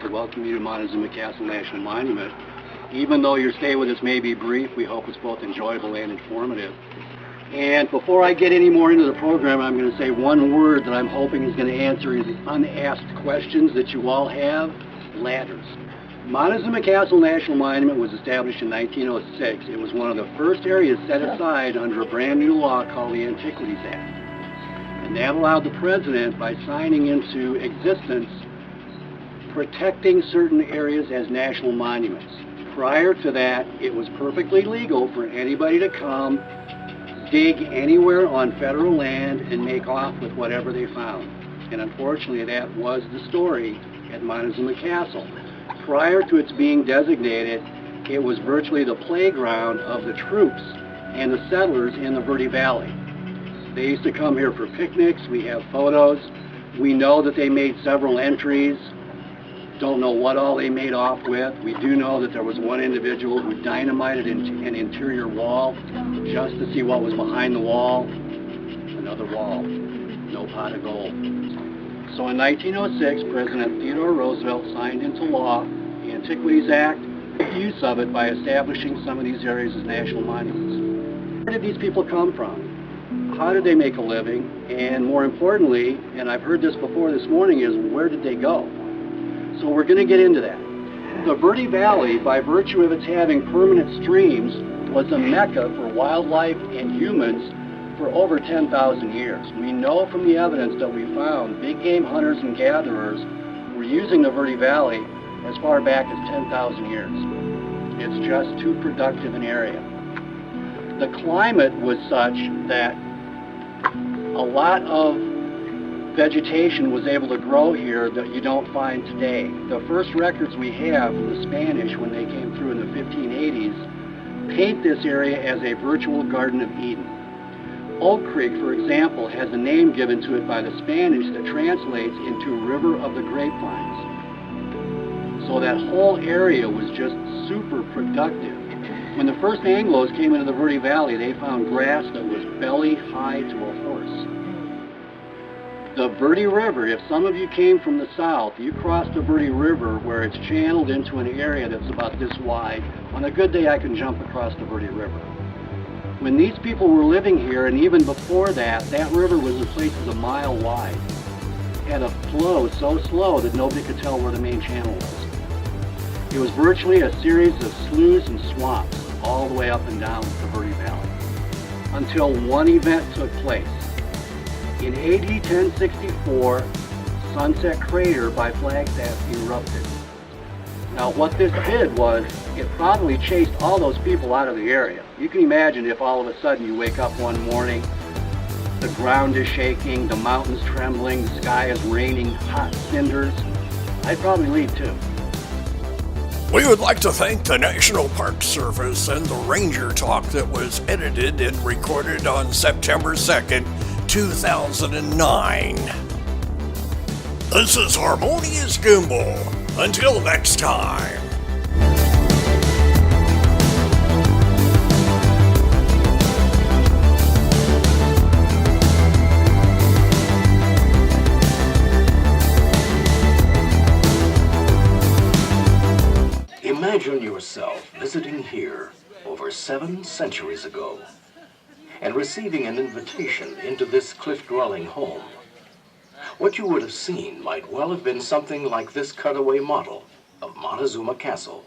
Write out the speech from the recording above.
to welcome you to Montezuma Castle National Monument. Even though your stay with us may be brief, we hope it's both enjoyable and informative. And before I get any more into the program, I'm going to say one word that I'm hoping is going to answer the unasked questions that you all have: ladders. Montezuma Castle National Monument was established in 1906. It was one of the first areas set aside under a brand new law called the Antiquities Act. And that allowed the president, by signing into existence, protecting certain areas as national monuments. Prior to that, it was perfectly legal for anybody to come, dig anywhere on federal land, and make off with whatever they found. And unfortunately, that was the story at Montezuma Castle. Prior to its being designated, it was virtually the playground of the troops and the settlers in the Verde Valley. They used to come here for picnics. We have photos. We know that they made several entries. Don't know what all they made off with. We do know that there was one individual who dynamited an interior wall just to see what was behind the wall. Another wall. No pot of gold. So in 1906, President Theodore Roosevelt signed into law the Antiquities Act, use of it by establishing some of these areas as national monuments. Where did these people come from? How did they make a living? And more importantly, and I've heard this before this morning, is where did they go? So we're going to get into that. The Verde Valley, by virtue of its having permanent streams, was a mecca for wildlife and humans for over 10,000 years. We know from the evidence that we found big game hunters and gatherers were using the Verde Valley as far back as 10,000 years. It's just too productive an area. The climate was such that a lot of vegetation was able to grow here that you don't find today. The first records we have from the Spanish when they came through in the 1580s paint this area as a virtual Garden of Eden. Oak Creek, for example, has a name given to it by the Spanish that translates into River of the Grapevines. So that whole area was just super productive. When the first Anglos came into the Verde Valley, they found grass that was belly high to a horse. The Verde River, if some of you came from the south, you crossed the Verde River where it's channeled into an area that's about this wide. On a good day, I can jump across the Verde River. When these people were living here, and even before that, that river was in places a mile wide. It had a flow so slow that nobody could tell where the main channel was. It was virtually a series of sloughs and swamps all the way up and down the Verde Valley, until one event took place. In AD 1064, Sunset Crater by Flagstaff erupted. Now what this did was, it probably chased all those people out of the area. You can imagine if all of a sudden you wake up one morning, the ground is shaking, the mountains trembling, the sky is raining hot cinders. I'd probably leave too. We would like to thank the National Park Service and the Ranger Talk that was edited and recorded on September 2nd, 2009. This is Harmonious Gimbal. Until next time. Imagine yourself visiting here over 7 centuries ago and receiving an invitation into this cliff-dwelling home. What you would have seen might well have been something like this cutaway model of Montezuma Castle.